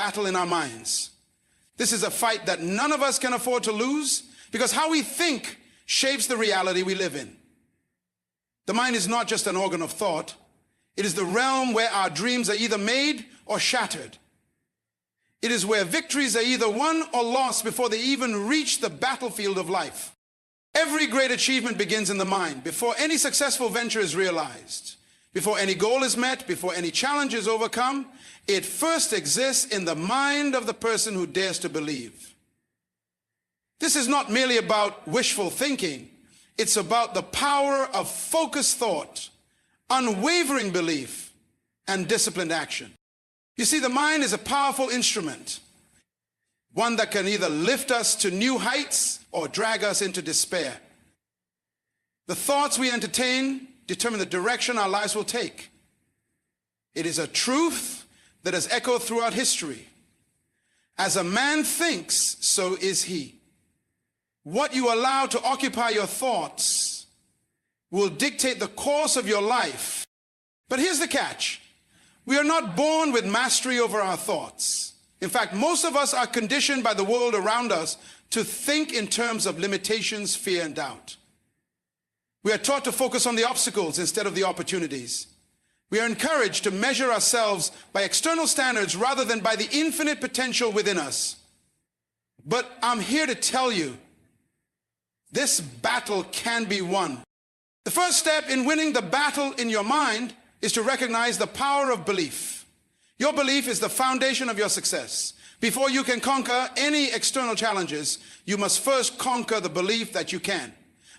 battle in our minds. This is a fight that none of us can afford to lose, because how we think shapes the reality we live in. The mind is not just an organ of thought. It is the realm where our dreams are either made or shattered. It is where victories are either won or lost before they even reach the battlefield of life. Every great achievement begins in the mind, before any successful venture is realized, before any goal is met, before any challenge is overcome. It first exists in the mind of the person who dares to believe. This is not merely about wishful thinking. It's about the power of focused thought, unwavering belief, and disciplined action. You see, the mind is a powerful instrument, one that can either lift us to new heights or drag us into despair. The thoughts we entertain determine the direction our lives will take. It is a truth that has echoed throughout history. As a man thinks, so is he. What you allow to occupy your thoughts will dictate the course of your life. But here's the catch. We are not born with mastery over our thoughts. In fact, most of us are conditioned by the world around us to think in terms of limitations, fear, and doubt. We are taught to focus on the obstacles instead of the opportunities. We are encouraged to measure ourselves by external standards rather than by the infinite potential within us. But I'm here to tell you, this battle can be won. The first step in winning the battle in your mind is to recognize the power of belief. Your belief is the foundation of your success. Before you can conquer any external challenges, you must first conquer the belief that you can.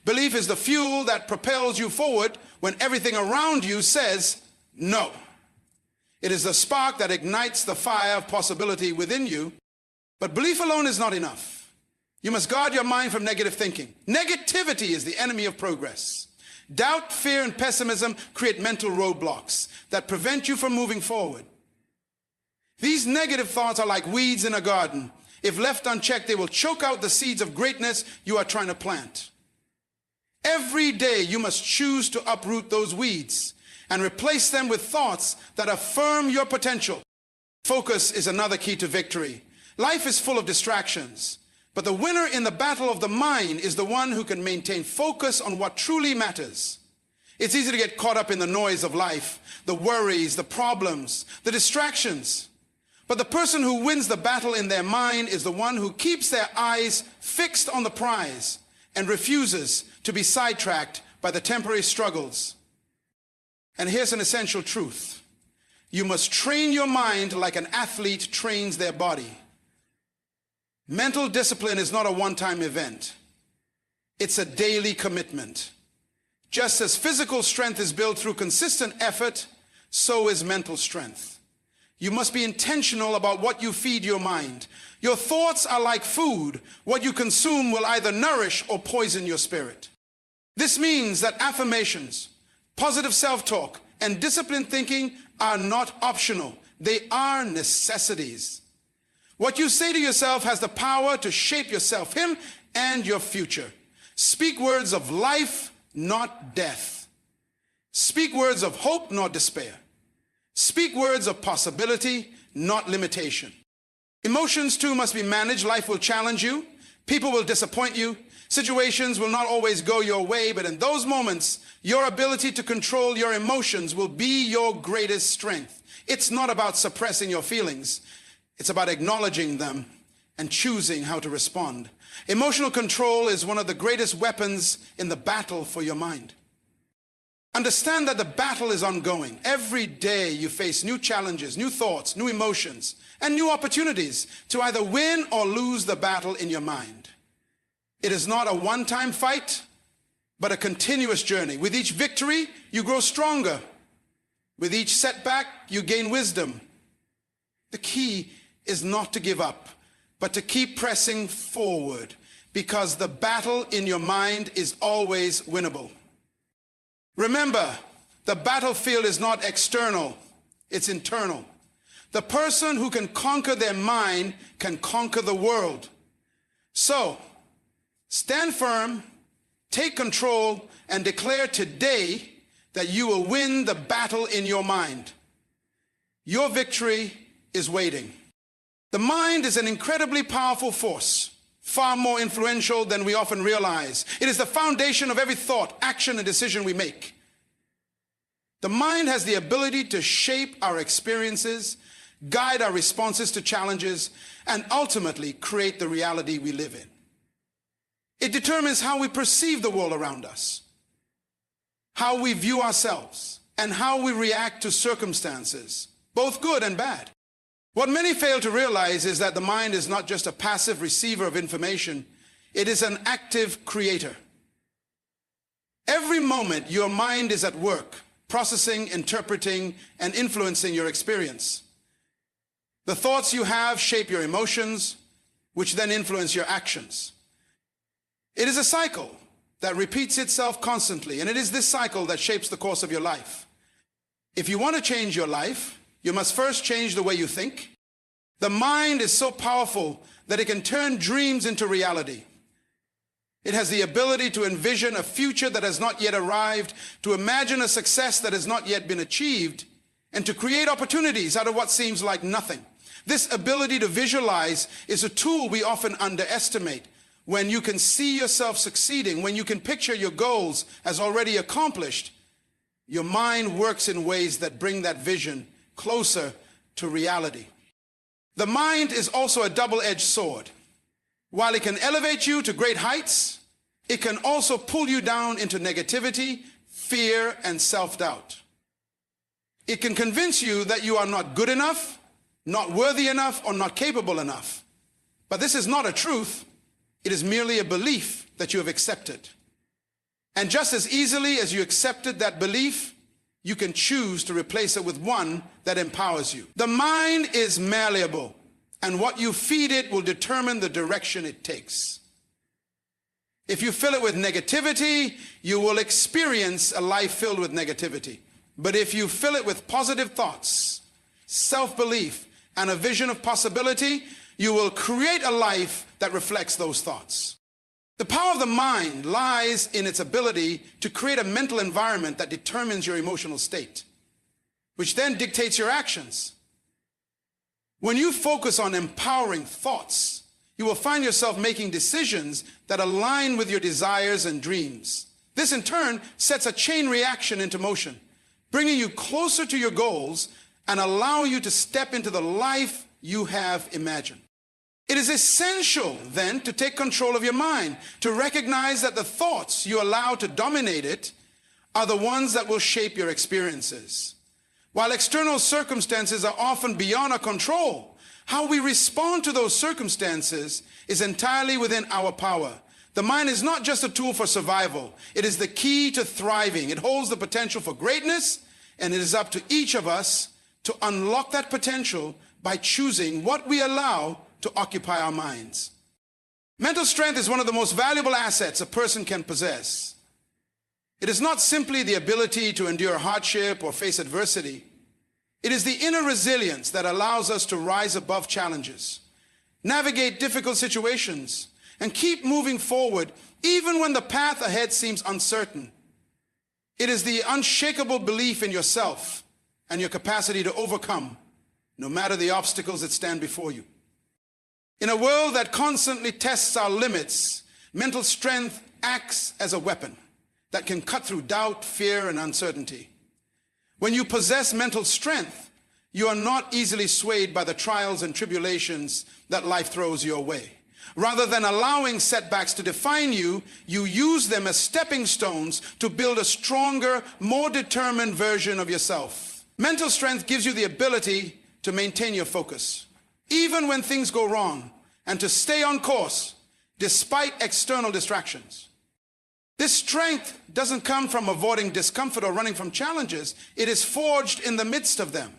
Belief is the fuel that propels you forward when everything around you says no. It is the spark that ignites the fire of possibility within you. But belief alone is not enough. You must guard your mind from negative thinking. Negativity is the enemy of progress. Doubt, fear, and pessimism create mental roadblocks that prevent you from moving forward. These negative thoughts are like weeds in a garden. If left unchecked, they will choke out the seeds of greatness you are trying to plant. Every day you must choose to uproot those weeds and replace them with thoughts that affirm your potential. Focus is another key to victory. Life is full of distractions. But the winner in the battle of the mind is the one who can maintain focus on what truly matters. It's easy to get caught up in the noise of life, the worries, the problems, the distractions. But the person who wins the battle in their mind is the one who keeps their eyes fixed on the prize and refuses to be sidetracked by the temporary struggles. And here's an essential truth. You must train your mind like an athlete trains their body. Mental discipline is not a one-time event. It's a daily commitment. Just as physical strength is built through consistent effort, so is mental strength. You must be intentional about what you feed your mind. Your thoughts are like food. What you consume will either nourish or poison your spirit. This means that affirmations, positive self-talk, and disciplined thinking are not optional. They are necessities. What you say to yourself has the power to shape your self-image and your future. Speak words of life, not death. Speak words of hope, not despair. Speak words of possibility, not limitation. Emotions too must be managed. Life will challenge you. People will disappoint you. Situations will not always go your way, but in those moments, your ability to control your emotions will be your greatest strength. It's not about suppressing your feelings. It's about acknowledging them and choosing how to respond. Emotional control is one of the greatest weapons in the battle for your mind. Understand that the battle is ongoing. Every day you face new challenges, new thoughts, new emotions, and new opportunities to either win or lose the battle in your mind. It is not a one-time fight, but a continuous journey. With each victory, you grow stronger. With each setback, you gain wisdom. The key is not to give up, but to keep pressing forward, because the battle in your mind is always winnable. Remember, the battlefield is not external, it's internal. The person who can conquer their mind can conquer the world. So, stand firm, take control, and declare today that you will win the battle in your mind. Your victory is waiting. The mind is an incredibly powerful force, far more influential than we often realize. It is the foundation of every thought, action, and decision we make. The mind has the ability to shape our experiences, guide our responses to challenges, and ultimately create the reality we live in. It determines how we perceive the world around us, how we view ourselves, and how we react to circumstances, both good and bad. What many fail to realize is that the mind is not just a passive receiver of information, it is an active creator. Every moment your mind is at work, processing, interpreting, and influencing your experience. The thoughts you have shape your emotions, which then influence your actions. It is a cycle that repeats itself constantly, and it is this cycle that shapes the course of your life. If you want to change your life, you must first change the way you think. The mind is so powerful that it can turn dreams into reality. It has the ability to envision a future that has not yet arrived, to imagine a success that has not yet been achieved, and to create opportunities out of what seems like nothing. This ability to visualize is a tool we often underestimate. When you can see yourself succeeding, when you can picture your goals as already accomplished, your mind works in ways that bring that vision closer to reality. The mind is also a double-edged sword. While it can elevate you to great heights, it can also pull you down into negativity, fear, and self-doubt. It can convince you that you are not good enough, not worthy enough, or not capable enough. But this is not a truth. It is merely a belief that you have accepted. And just as easily as you accepted that belief, you can choose to replace it with one that empowers you. The mind is malleable, and what you feed it will determine the direction it takes. If you fill it with negativity, you will experience a life filled with negativity. But if you fill it with positive thoughts, self-belief, and a vision of possibility, you will create a life that reflects those thoughts. The power of the mind lies in its ability to create a mental environment that determines your emotional state, which then dictates your actions. When you focus on empowering thoughts, you will find yourself making decisions that align with your desires and dreams. This in turn sets a chain reaction into motion, bringing you closer to your goals and allowing you to step into the life you have imagined. It is essential then to take control of your mind, to recognize that the thoughts you allow to dominate it are the ones that will shape your experiences. While external circumstances are often beyond our control, how we respond to those circumstances is entirely within our power. The mind is not just a tool for survival. It is the key to thriving. It holds the potential for greatness, and it is up to each of us to unlock that potential by choosing what we allow to occupy our minds. Mental strength is one of the most valuable assets a person can possess. It is not simply the ability to endure hardship or face adversity. It is the inner resilience that allows us to rise above challenges, navigate difficult situations, and keep moving forward even when the path ahead seems uncertain. It is the unshakable belief in yourself and your capacity to overcome, no matter the obstacles that stand before you. In a world that constantly tests our limits, mental strength acts as a weapon that can cut through doubt, fear, and uncertainty. When you possess mental strength, you are not easily swayed by the trials and tribulations that life throws your way. Rather than allowing setbacks to define you, you use them as stepping stones to build a stronger, more determined version of yourself. Mental strength gives you the ability to maintain your focus, even when things go wrong, and to stay on course despite external distractions. This strength doesn't come from avoiding discomfort or running from challenges. It is forged in the midst of them.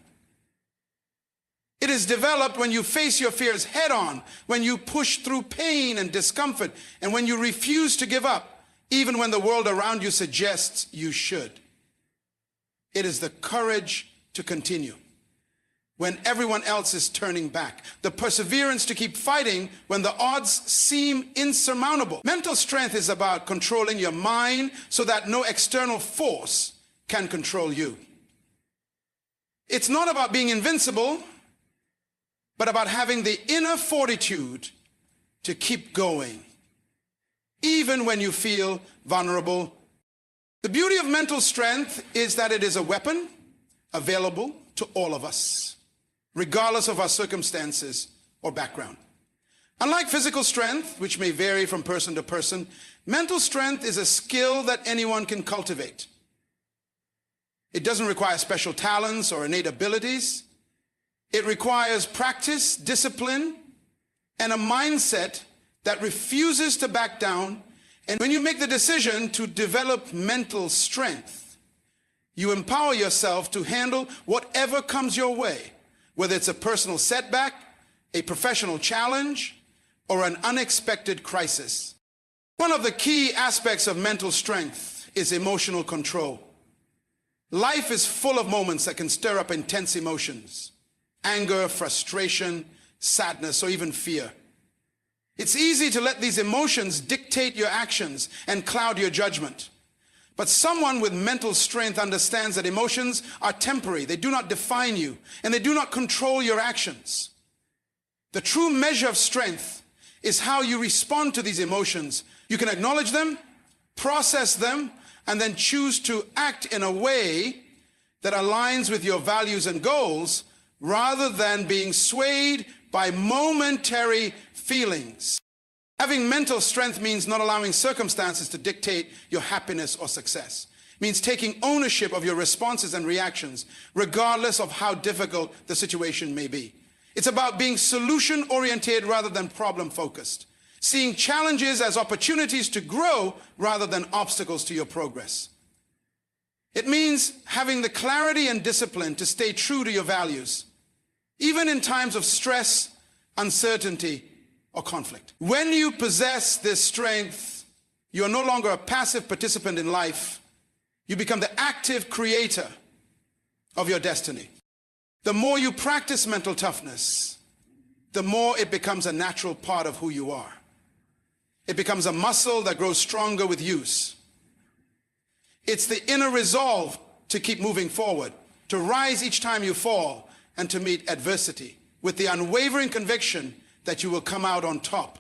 It is developed when you face your fears head on, when you push through pain and discomfort, and when you refuse to give up, even when the world around you suggests you should. It is the courage to continue when everyone else is turning back, the perseverance to keep fighting when the odds seem insurmountable. Mental strength is about controlling your mind so that no external force can control you. It's not about being invincible. but about having the inner fortitude to keep going, even when you feel vulnerable. The beauty of mental strength is that it is a weapon available to all of us, regardless of our circumstances or background. Unlike physical strength, which may vary from person to person, mental strength is a skill that anyone can cultivate. It doesn't require special talents or innate abilities. It requires practice, discipline, and a mindset that refuses to back down. And when you make the decision to develop mental strength, you empower yourself to handle whatever comes your way, whether it's a personal setback, a professional challenge, or an unexpected crisis. One of the key aspects of mental strength is emotional control. Life is full of moments that can stir up intense emotions: anger, frustration, sadness, or even fear. It's easy to let these emotions dictate your actions and cloud your judgment. But someone with mental strength understands that emotions are temporary. They do not define you, and they do not control your actions. The true measure of strength is how you respond to these emotions. You can acknowledge them, process them, and then choose to act in a way that aligns with your values and goals, rather than being swayed by momentary feelings. Having mental strength means not allowing circumstances to dictate your happiness or success. It means taking ownership of your responses and reactions, regardless of how difficult the situation may be. It's about being solution-oriented rather than problem-focused, seeing challenges as opportunities to grow rather than obstacles to your progress. It means having the clarity and discipline to stay true to your values, even in times of stress, uncertainty, or conflict. When you possess this strength, you are no longer a passive participant in life. You become the active creator of your destiny. The more you practice mental toughness, the more it becomes a natural part of who you are. It becomes a muscle that grows stronger with use. It's the inner resolve to keep moving forward, to rise each time you fall, and to meet adversity with the unwavering conviction that you will come out on top.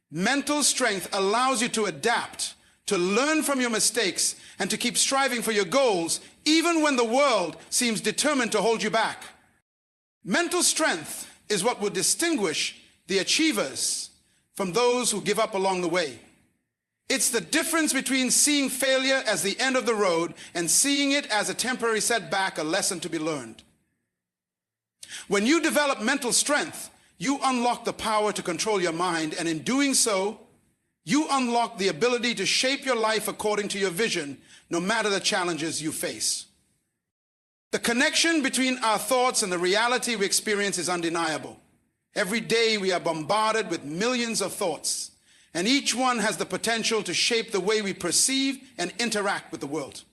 Mental strength allows you to adapt, to learn from your mistakes, and to keep striving for your goals, even when the world seems determined to hold you back. Mental strength is what will distinguish the achievers from those who give up along the way. It's the difference between seeing failure as the end of the road and seeing it as a temporary setback, a lesson to be learned. When you develop mental strength, you unlock the power to control your mind, and in doing so, you unlock the ability to shape your life according to your vision, no matter the challenges you face. The connection between our thoughts and the reality we experience is undeniable. Every day we are bombarded with millions of thoughts, and each one has the potential to shape the way we perceive and interact with the world.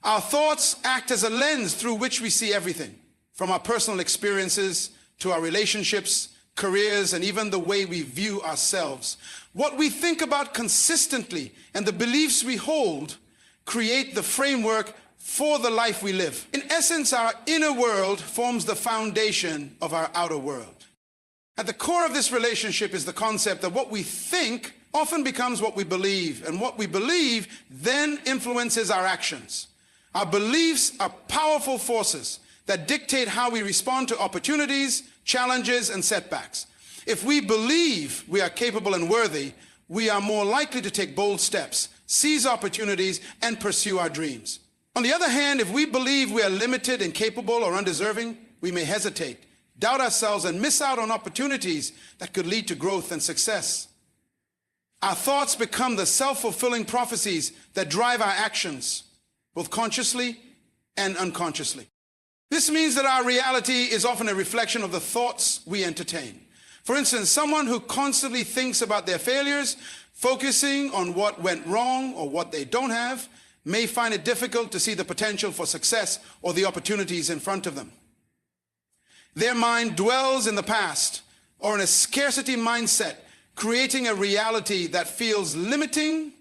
Our thoughts act as a lens through which we see everything, from our personal experiences to our relationships, careers, and even the way we view ourselves. What we think about consistently and the beliefs we hold create the framework for the life we live. In essence, our inner world forms the foundation of our outer world. At the core of this relationship is the concept that what we think often becomes what we believe, and what we believe then influences our actions. Our beliefs are powerful forces that dictate how we respond to opportunities, challenges, and setbacks. If we believe we are capable and worthy, we are more likely to take bold steps, seize opportunities, and pursue our dreams. On the other hand, if we believe we are limited, incapable, or undeserving, we may hesitate, doubt ourselves, and miss out on opportunities that could lead to growth and success. Our thoughts become the self-fulfilling prophecies that drive our actions, both consciously and unconsciously. This means that our reality is often a reflection of the thoughts we entertain. For instance, someone who constantly thinks about their failures, focusing on what went wrong or what they don't have, may find it difficult to see the potential for success or the opportunities in front of them. Their mind dwells in the past or in a scarcity mindset, creating a reality that feels limiting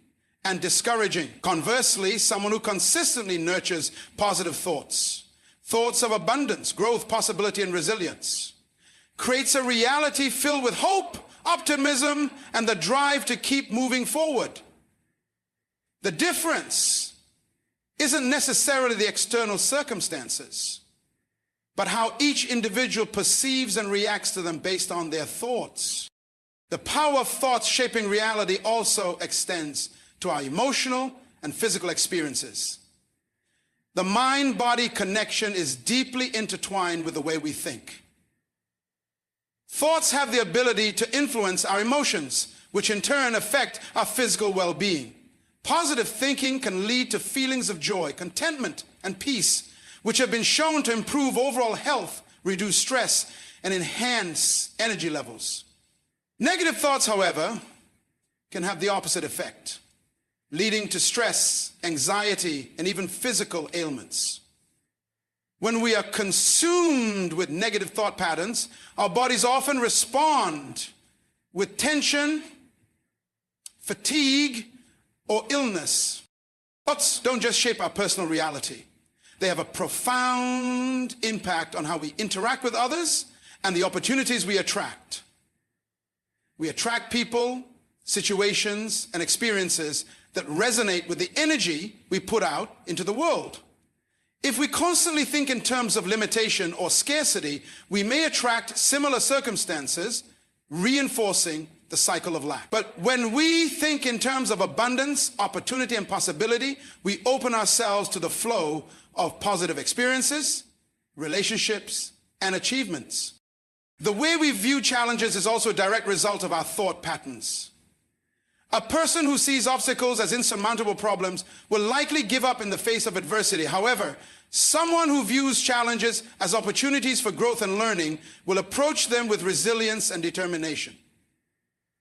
and discouraging. Conversely, someone who consistently nurtures positive thoughts of abundance, growth, possibility, and resilience, creates a reality filled with hope, optimism, and the drive to keep moving forward. The difference isn't necessarily the external circumstances, but how each individual perceives and reacts to them based on their thoughts. The power of thoughts shaping reality also extends to our emotional and physical experiences. The mind-body connection is deeply intertwined with the way we think. Thoughts have the ability to influence our emotions, which in turn affect our physical well-being. Positive thinking can lead to feelings of joy, contentment, and peace, which have been shown to improve overall health, reduce stress, and enhance energy levels. Negative thoughts, however, can have the opposite effect, leading to stress, anxiety, and even physical ailments. When we are consumed with negative thought patterns, our bodies often respond with tension, fatigue, or illness. Thoughts don't just shape our personal reality. They have a profound impact on how we interact with others and the opportunities we attract. We attract people, situations, and experiences that resonate with the energy we put out into the world. If we constantly think in terms of limitation or scarcity, we may attract similar circumstances, reinforcing the cycle of lack. But when we think in terms of abundance, opportunity, and possibility, we open ourselves to the flow of positive experiences, relationships, and achievements. The way we view challenges is also a direct result of our thought patterns. A person who sees obstacles as insurmountable problems will likely give up in the face of adversity. However, someone who views challenges as opportunities for growth and learning will approach them with resilience and determination.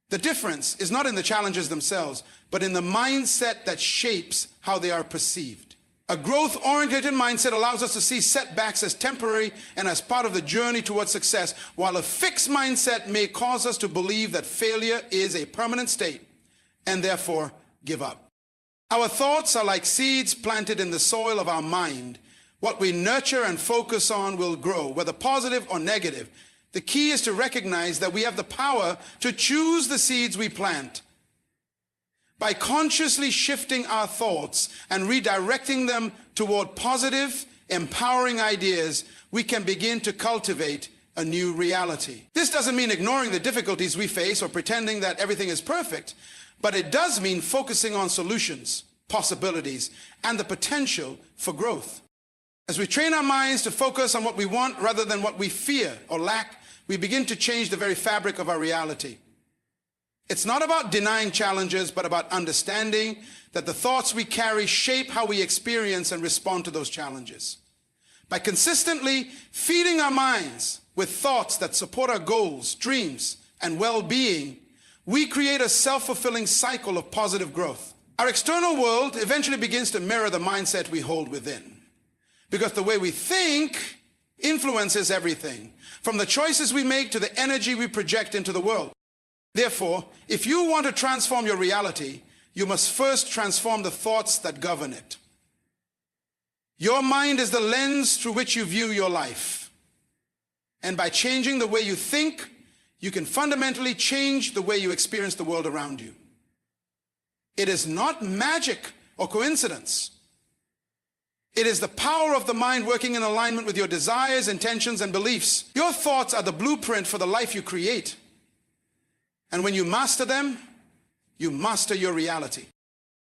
The difference is not in the challenges themselves, but in the mindset that shapes how they are perceived. A growth-oriented mindset allows us to see setbacks as temporary and as part of the journey towards success, while a fixed mindset may cause us to believe that failure is a permanent state and therefore give up. Our thoughts are like seeds planted in the soil of our mind. What we nurture and focus on will grow, whether positive or negative. The key is to recognize that we have the power to choose the seeds we plant. By consciously shifting our thoughts and redirecting them toward positive, empowering ideas, we can begin to cultivate a new reality. This doesn't mean ignoring the difficulties we face or pretending that everything is perfect, but it does mean focusing on solutions, possibilities, and the potential for growth. As we train our minds to focus on what we want rather than what we fear or lack, we begin to change the very fabric of our reality. It's not about denying challenges, but about understanding that the thoughts we carry shape how we experience and respond to those challenges. By consistently feeding our minds with thoughts that support our goals, dreams, and well-being, we create a self-fulfilling cycle of positive growth. Our external world eventually begins to mirror the mindset we hold within, because the way we think influences everything, from the choices we make to the energy we project into the world. Therefore, if you want to transform your reality, you must first transform the thoughts that govern it. Your mind is the lens through which you view your life. And by changing the way you think, you can fundamentally change the way you experience the world around you. It is not magic or coincidence. It is the power of the mind working in alignment with your desires, intentions, and beliefs. Your thoughts are the blueprint for the life you create. And when you master them, you master your reality.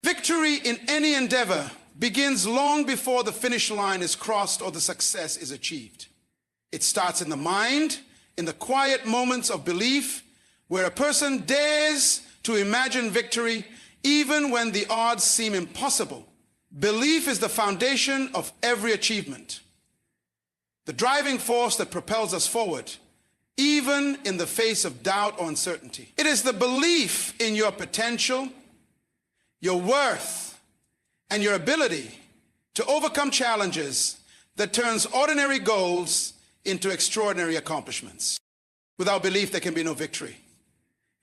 Victory in any endeavor begins long before the finish line is crossed or the success is achieved. It starts in the mind, in the quiet moments of belief, where a person dares to imagine victory even when the odds seem impossible. Belief is the foundation of every achievement, the driving force that propels us forward, even in the face of doubt or uncertainty. It is the belief in your potential, your worth, and your ability to overcome challenges that turns ordinary goals into extraordinary accomplishments. Without belief, there can be no victory.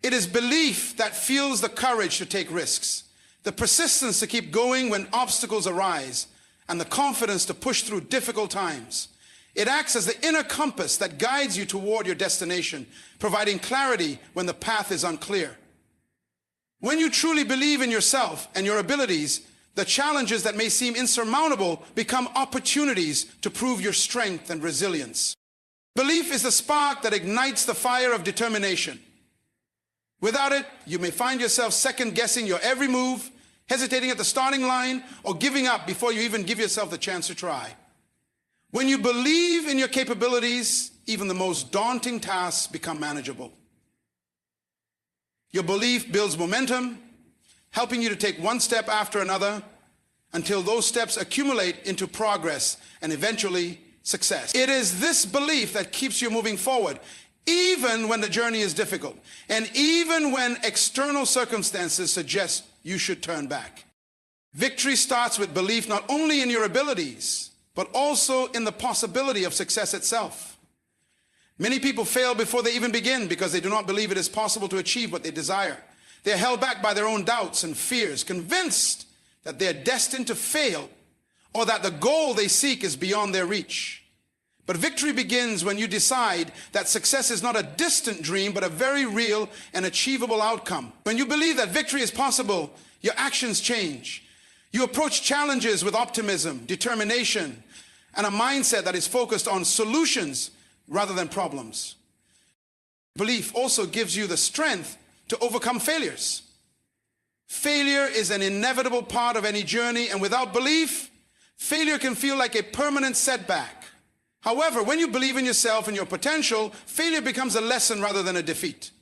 It is belief that fuels the courage to take risks, the persistence to keep going when obstacles arise, and the confidence to push through difficult times. It acts as the inner compass that guides you toward your destination, providing clarity when the path is unclear. When you truly believe in yourself and your abilities, the challenges that may seem insurmountable become opportunities to prove your strength and resilience. Belief is the spark that ignites the fire of determination. Without it, you may find yourself second-guessing your every move, hesitating at the starting line, or giving up before you even give yourself the chance to try. When you believe in your capabilities, even the most daunting tasks become manageable. Your belief builds momentum, helping you to take one step after another until those steps accumulate into progress and eventually success. It is this belief that keeps you moving forward, even when the journey is difficult, and even when external circumstances suggest you should turn back. Victory starts with belief not only in your abilities, but also in the possibility of success itself. Many people fail before they even begin because they do not believe it is possible to achieve what they desire. They are held back by their own doubts and fears, convinced that they are destined to fail or that the goal they seek is beyond their reach. But victory begins when you decide that success is not a distant dream, but a very real and achievable outcome. When you believe that victory is possible, your actions change. You approach challenges with optimism, determination, and a mindset that is focused on solutions rather than problems. Belief also gives you the strength to overcome failures. Failure is an inevitable part of any journey, and without belief, failure can feel like a permanent setback. However, when you believe in yourself and your potential, failure becomes a lesson rather than a defeat.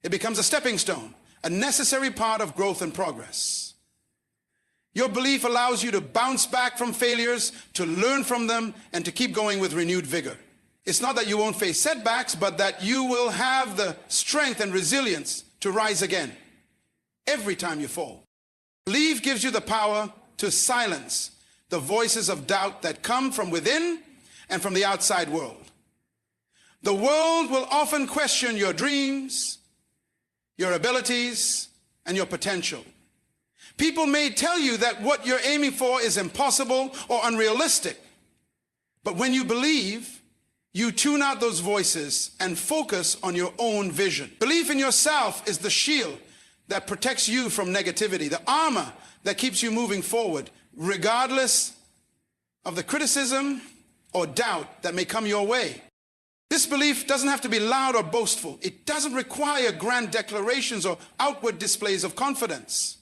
It becomes a stepping stone, a necessary part of growth and progress. Your belief allows you to bounce back from failures, to learn from them, and to keep going with renewed vigor. It's not that you won't face setbacks, but that you will have the strength and resilience to rise again every time you fall. Belief gives you the power to silence the voices of doubt that come from within and from the outside world. The world will often question your dreams, your abilities, and your potential. People may tell you that what you're aiming for is impossible or unrealistic. But when you believe, you tune out those voices and focus on your own vision. Belief in yourself is the shield that protects you from negativity, the armor that keeps you moving forward, regardless of the criticism or doubt that may come your way. This belief doesn't have to be loud or boastful. It doesn't require grand declarations or outward displays of confidence.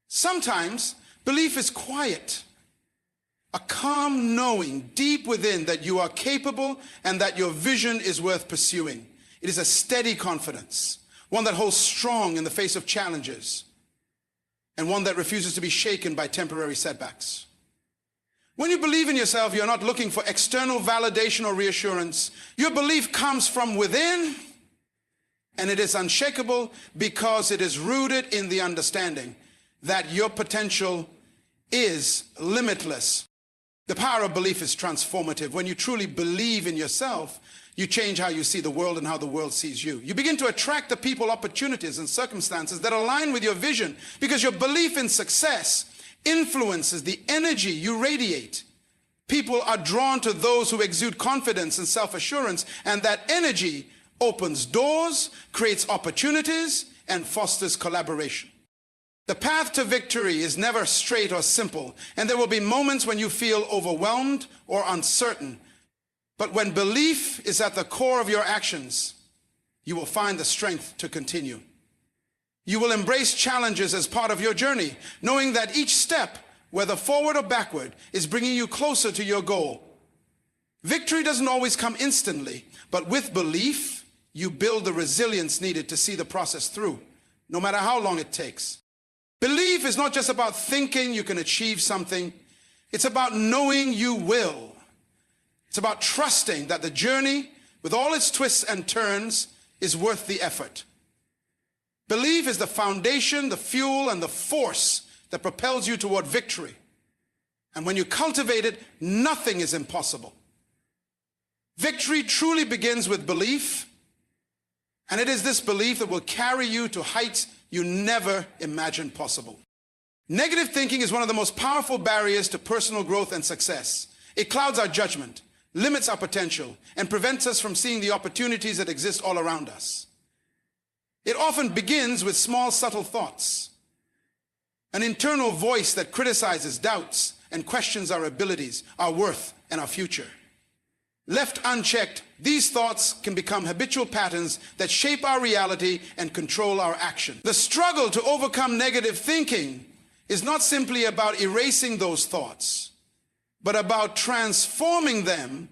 Sometimes belief is quiet, a calm knowing deep within that you are capable and that your vision is worth pursuing. It is a steady confidence, one that holds strong in the face of challenges, and one that refuses to be shaken by temporary setbacks. When you believe in yourself, you're not looking for external validation or reassurance. Your belief comes from within, and it is unshakable because it is rooted in the understanding that your potential is limitless. The power of belief is transformative. When you truly believe in yourself, you change how you see the world and how the world sees you. You begin to attract the people, opportunities, and circumstances that align with your vision because your belief in success influences the energy you radiate. People are drawn to those who exude confidence and self-assurance, and that energy opens doors, creates opportunities, and fosters collaboration. The path to victory is never straight or simple, and there will be moments when you feel overwhelmed or uncertain. But when belief is at the core of your actions, you will find the strength to continue. You will embrace challenges as part of your journey, knowing that each step, whether forward or backward, is bringing you closer to your goal. Victory doesn't always come instantly, but with belief, you build the resilience needed to see the process through, no matter how long it takes. Belief is not just about thinking you can achieve something. It's about knowing you will. It's about trusting that the journey, with all its twists and turns, is worth the effort. Belief is the foundation, the fuel, and the force that propels you toward victory. And when you cultivate it, nothing is impossible. Victory truly begins with belief, and it is this belief that will carry you to heights you never imagined possible. Negative thinking is one of the most powerful barriers to personal growth and success. It clouds our judgment, limits our potential, and prevents us from seeing the opportunities that exist all around us. It often begins with small, subtle thoughts, an internal voice that criticizes, doubts, and questions our abilities, our worth, and our future. Left unchecked, these thoughts can become habitual patterns that shape our reality and control our action. The struggle to overcome negative thinking is not simply about erasing those thoughts, but about transforming them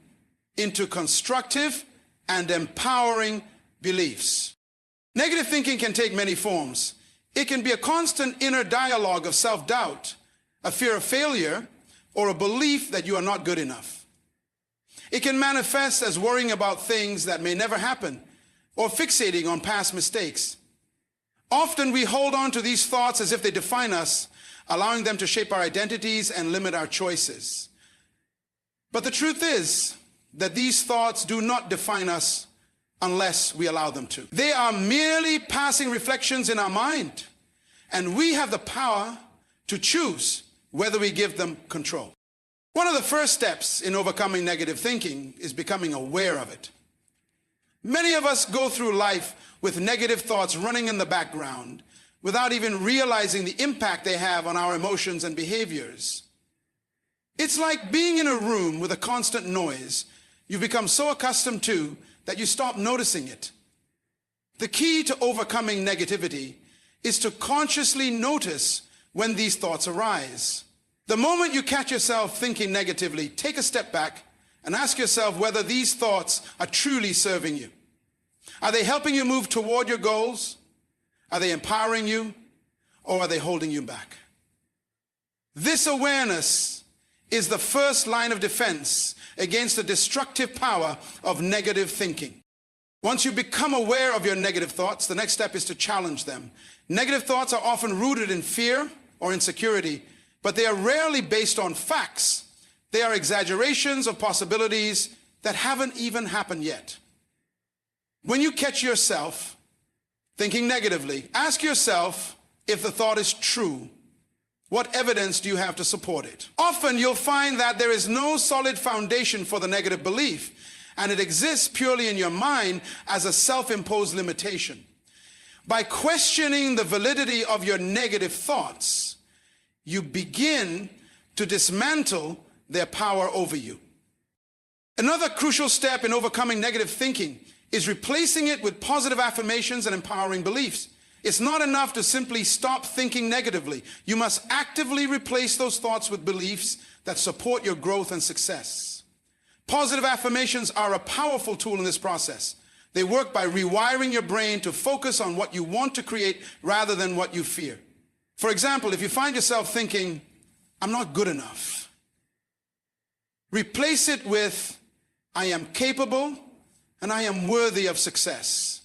into constructive and empowering beliefs. Negative thinking can take many forms. It can be a constant inner dialogue of self-doubt, a fear of failure, or a belief that you are not good enough. It can manifest as worrying about things that may never happen, or fixating on past mistakes. Often we hold on to these thoughts as if they define us, allowing them to shape our identities and limit our choices. But the truth is that these thoughts do not define us unless we allow them to. They are merely passing reflections in our mind, and we have the power to choose whether we give them control. One of the first steps in overcoming negative thinking is becoming aware of it. Many of us go through life with negative thoughts running in the background without even realizing the impact they have on our emotions and behaviors. It's like being in a room with a constant noise you've become so accustomed to that you stop noticing it. The key to overcoming negativity is to consciously notice when these thoughts arise. The moment you catch yourself thinking negatively, take a step back and ask yourself whether these thoughts are truly serving you. Are they helping you move toward your goals? Are they empowering you? Or are they holding you back? This awareness is the first line of defense against the destructive power of negative thinking. Once you become aware of your negative thoughts, the next step is to challenge them. Negative thoughts are often rooted in fear or insecurity, but they are rarely based on facts. They are exaggerations of possibilities that haven't even happened yet. When you catch yourself thinking negatively, ask yourself if the thought is true. What evidence do you have to support it? Often you'll find that there is no solid foundation for the negative belief, and it exists purely in your mind as a self-imposed limitation. By questioning the validity of your negative thoughts, you begin to dismantle their power over you. Another crucial step in overcoming negative thinking is replacing it with positive affirmations and empowering beliefs. It's not enough to simply stop thinking negatively. You must actively replace those thoughts with beliefs that support your growth and success. Positive affirmations are a powerful tool in this process. They work by rewiring your brain to focus on what you want to create rather than what you fear. For example, if you find yourself thinking, "I'm not good enough," replace it with, "I am capable and I am worthy of success."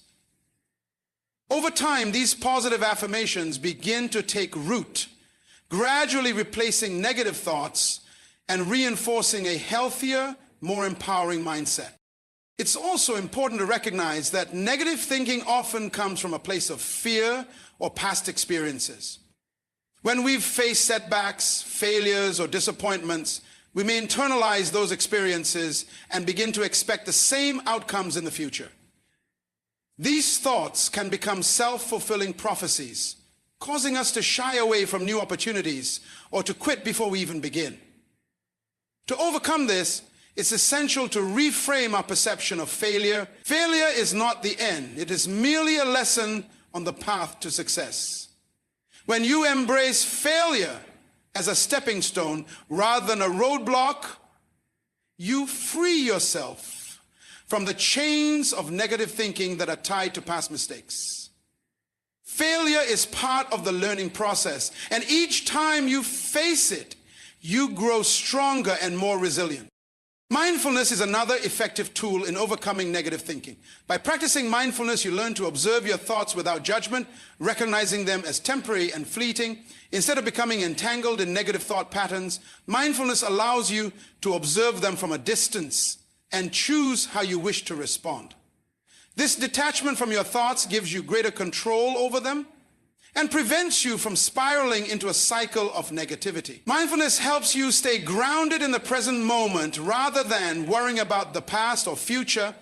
Over time, these positive affirmations begin to take root, gradually replacing negative thoughts and reinforcing a healthier, more empowering mindset. It's also important to recognize that negative thinking often comes from a place of fear or past experiences. When we've faced setbacks, failures, or disappointments, we may internalize those experiences and begin to expect the same outcomes in the future. These thoughts can become self-fulfilling prophecies, causing us to shy away from new opportunities or to quit before we even begin. To overcome this, it's essential to reframe our perception of failure. Failure is not the end. It is merely a lesson on the path to success. When you embrace failure as a stepping stone rather than a roadblock, you free yourself from the chains of negative thinking that are tied to past mistakes. Failure is part of the learning process, and each time you face it, you grow stronger and more resilient. Mindfulness is another effective tool in overcoming negative thinking. By practicing mindfulness, you learn to observe your thoughts without judgment, recognizing them as temporary and fleeting. Instead of becoming entangled in negative thought patterns, mindfulness allows you to observe them from a distance and choose how you wish to respond. This detachment from your thoughts gives you greater control over them and prevents you from spiraling into a cycle of negativity. Mindfulness helps you stay grounded in the present moment rather than worrying about the past or future,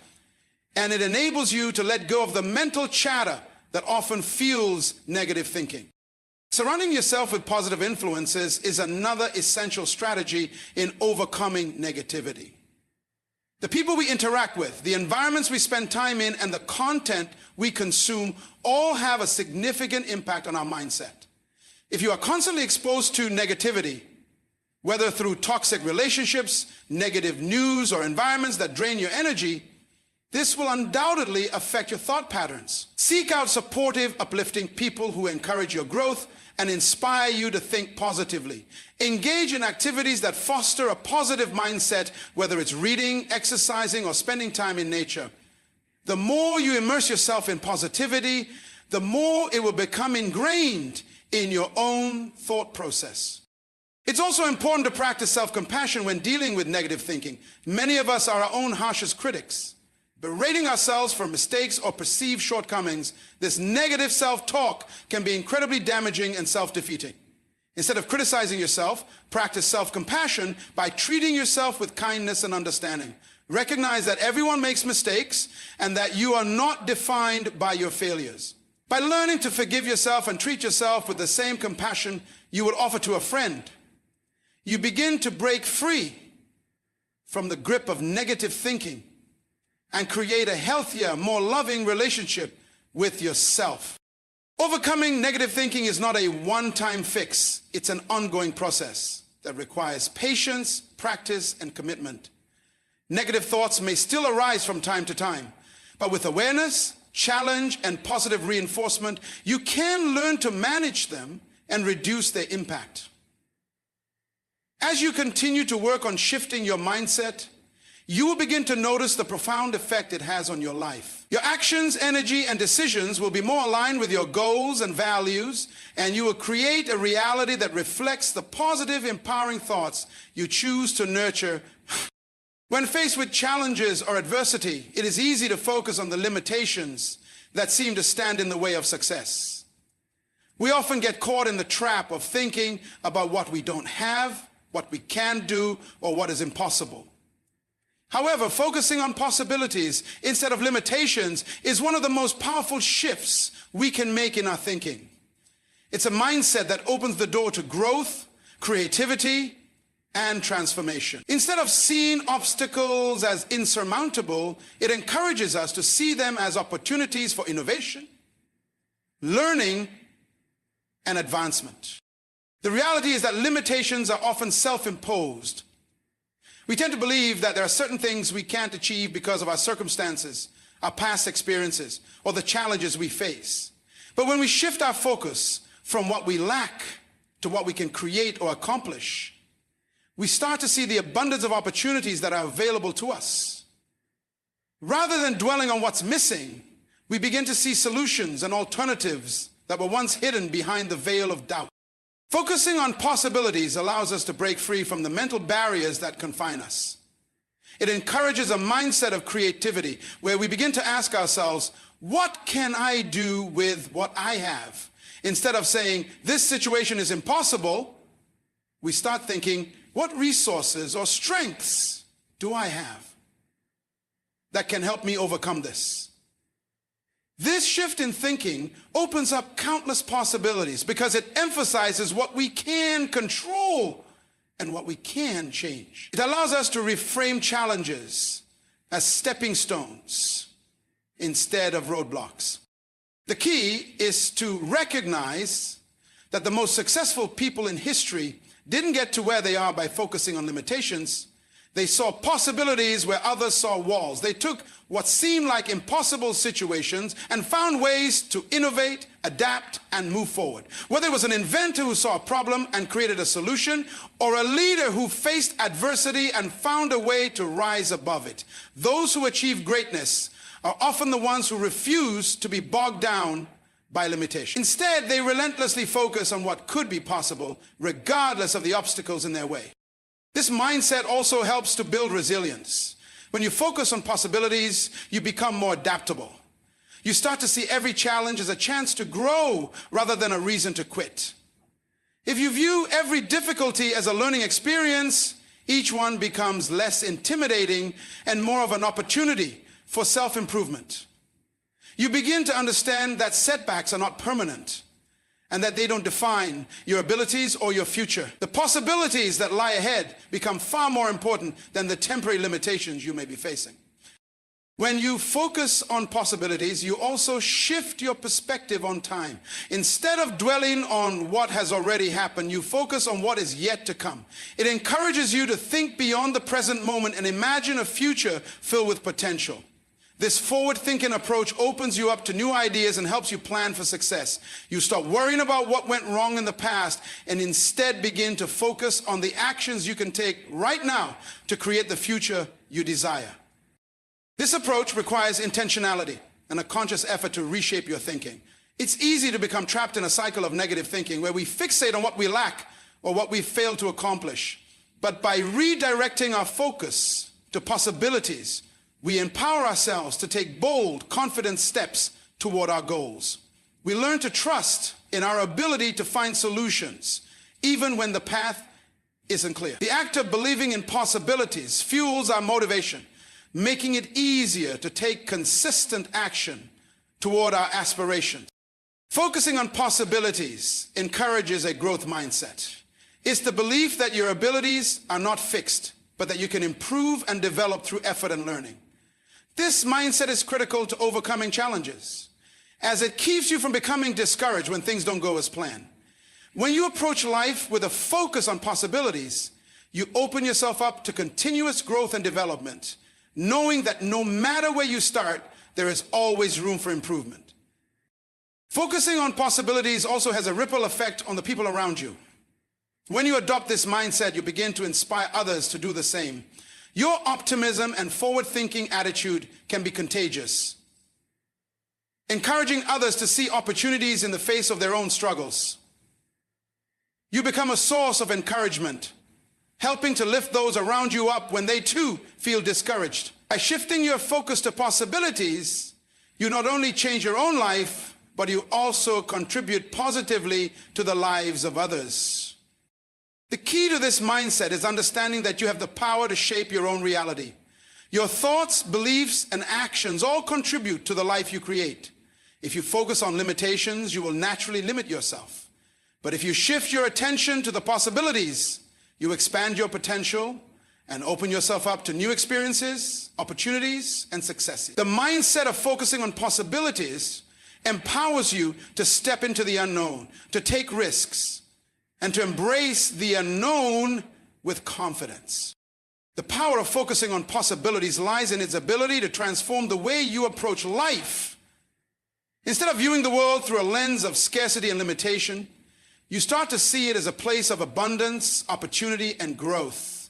and it enables you to let go of the mental chatter that often fuels negative thinking. Surrounding yourself with positive influences is another essential strategy in overcoming negativity. The people we interact with, the environments we spend time in, and the content we consume all have a significant impact on our mindset. If you are constantly exposed to negativity, whether through toxic relationships, negative news, or environments that drain your energy, this will undoubtedly affect your thought patterns. Seek out supportive, uplifting people who encourage your growth and inspire you to think positively. Engage in activities that foster a positive mindset, whether it's reading, exercising, or spending time in nature. The more you immerse yourself in positivity, the more it will become ingrained in your own thought process. It's also important to practice self-compassion when dealing with negative thinking. Many of us are our own harshest critics. Berating ourselves for mistakes or perceived shortcomings, this negative self-talk can be incredibly damaging and self-defeating. Instead of criticizing yourself, practice self-compassion by treating yourself with kindness and understanding. Recognize that everyone makes mistakes and that you are not defined by your failures. By learning to forgive yourself and treat yourself with the same compassion you would offer to a friend, you begin to break free from the grip of negative thinking and create a healthier, more loving relationship with yourself. Overcoming negative thinking is not a one-time fix. It's an ongoing process that requires patience, practice, and commitment. Negative thoughts may still arise from time to time, but with awareness, challenge, and positive reinforcement, you can learn to manage them and reduce their impact. As you continue to work on shifting your mindset, you will begin to notice the profound effect it has on your life. Your actions, energy, and decisions will be more aligned with your goals and values, and you will create a reality that reflects the positive, empowering thoughts you choose to nurture. When faced with challenges or adversity, it is easy to focus on the limitations that seem to stand in the way of success. We often get caught in the trap of thinking about what we don't have, what we can do, or what is impossible. However, focusing on possibilities instead of limitations is one of the most powerful shifts we can make in our thinking. It's a mindset that opens the door to growth, creativity, and transformation. Instead of seeing obstacles as insurmountable, it encourages us to see them as opportunities for innovation, learning, and advancement. The reality is that limitations are often self-imposed. We tend to believe that there are certain things we can't achieve because of our circumstances, our past experiences, or the challenges we face. But when we shift our focus from what we lack to what we can create or accomplish, we start to see the abundance of opportunities that are available to us. Rather than dwelling on what's missing, we begin to see solutions and alternatives that were once hidden behind the veil of doubt. Focusing on possibilities allows us to break free from the mental barriers that confine us. It encourages a mindset of creativity where we begin to ask ourselves, what can I do with what I have? Instead of saying, this situation is impossible, we start thinking, what resources or strengths do I have that can help me overcome this? This shift in thinking opens up countless possibilities because it emphasizes what we can control and what we can change. It allows us to reframe challenges as stepping stones instead of roadblocks. The key is to recognize that the most successful people in history didn't get to where they are by focusing on limitations. They saw possibilities where others saw walls. They took what seemed like impossible situations and found ways to innovate, adapt, and move forward. Whether it was an inventor who saw a problem and created a solution, or a leader who faced adversity and found a way to rise above it. Those who achieve greatness are often the ones who refuse to be bogged down by limitation. Instead, they relentlessly focus on what could be possible, regardless of the obstacles in their way. This mindset also helps to build resilience. When you focus on possibilities, you become more adaptable. You start to see every challenge as a chance to grow rather than a reason to quit. If you view every difficulty as a learning experience, each one becomes less intimidating and more of an opportunity for self-improvement. You begin to understand that setbacks are not permanent and that they don't define your abilities or your future. The possibilities that lie ahead become far more important than the temporary limitations you may be facing. When you focus on possibilities, you also shift your perspective on time. Instead of dwelling on what has already happened, you focus on what is yet to come. It encourages you to think beyond the present moment and imagine a future filled with potential. This forward-thinking approach opens you up to new ideas and helps you plan for success. You stop worrying about what went wrong in the past and instead begin to focus on the actions you can take right now to create the future you desire. This approach requires intentionality and a conscious effort to reshape your thinking. It's easy to become trapped in a cycle of negative thinking where we fixate on what we lack or what we failed to accomplish. But by redirecting our focus to possibilities, we empower ourselves to take bold, confident steps toward our goals. We learn to trust in our ability to find solutions, even when the path isn't clear. The act of believing in possibilities fuels our motivation, making it easier to take consistent action toward our aspirations. Focusing on possibilities encourages a growth mindset. It's the belief that your abilities are not fixed, but that you can improve and develop through effort and learning. This mindset is critical to overcoming challenges, as it keeps you from becoming discouraged when things don't go as planned. When you approach life with a focus on possibilities, you open yourself up to continuous growth and development, knowing that no matter where you start, there is always room for improvement. Focusing on possibilities also has a ripple effect on the people around you. When you adopt this mindset, you begin to inspire others to do the same. Your optimism and forward-thinking attitude can be contagious, encouraging others to see opportunities in the face of their own struggles. You become a source of encouragement, helping to lift those around you up when they too feel discouraged. By shifting your focus to possibilities, you not only change your own life, but you also contribute positively to the lives of others. The key to this mindset is understanding that you have the power to shape your own reality. Your thoughts, beliefs, and actions all contribute to the life you create. If you focus on limitations, you will naturally limit yourself. But if you shift your attention to the possibilities, you expand your potential and open yourself up to new experiences, opportunities, and successes. The mindset of focusing on possibilities empowers you to step into the unknown, to take risks, and to embrace the unknown with confidence. The power of focusing on possibilities lies in its ability to transform the way you approach life. Instead of viewing the world through a lens of scarcity and limitation, you start to see it as a place of abundance, opportunity, and growth.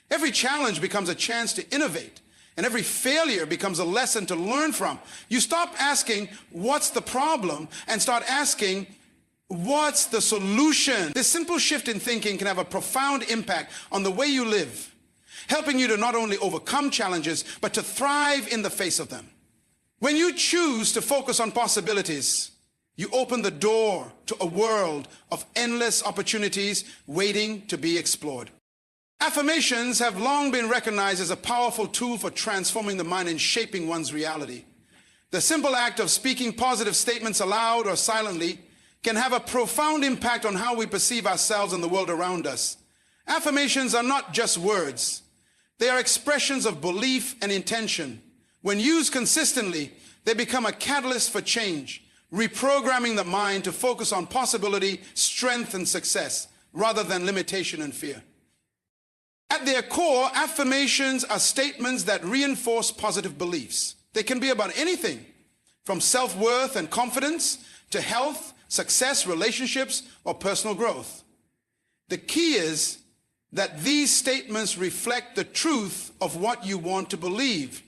Every challenge becomes a chance to innovate, and every failure becomes a lesson to learn from. You stop asking, what's the problem, and start asking, what's the solution? This simple shift in thinking can have a profound impact on the way you live, helping you to not only overcome challenges, but to thrive in the face of them. When you choose to focus on possibilities, you open the door to a world of endless opportunities waiting to be explored. Affirmations have long been recognized as a powerful tool for transforming the mind and shaping one's reality. The simple act of speaking positive statements aloud or silently can have a profound impact on how we perceive ourselves and the world around us. Affirmations are not just words. They are expressions of belief and intention. When used consistently, they become a catalyst for change, reprogramming the mind to focus on possibility, strength, and success, rather than limitation and fear. At their core, affirmations are statements that reinforce positive beliefs. They can be about anything, from self-worth and confidence to health, success, relationships, or personal growth. The key is that these statements reflect the truth of what you want to believe,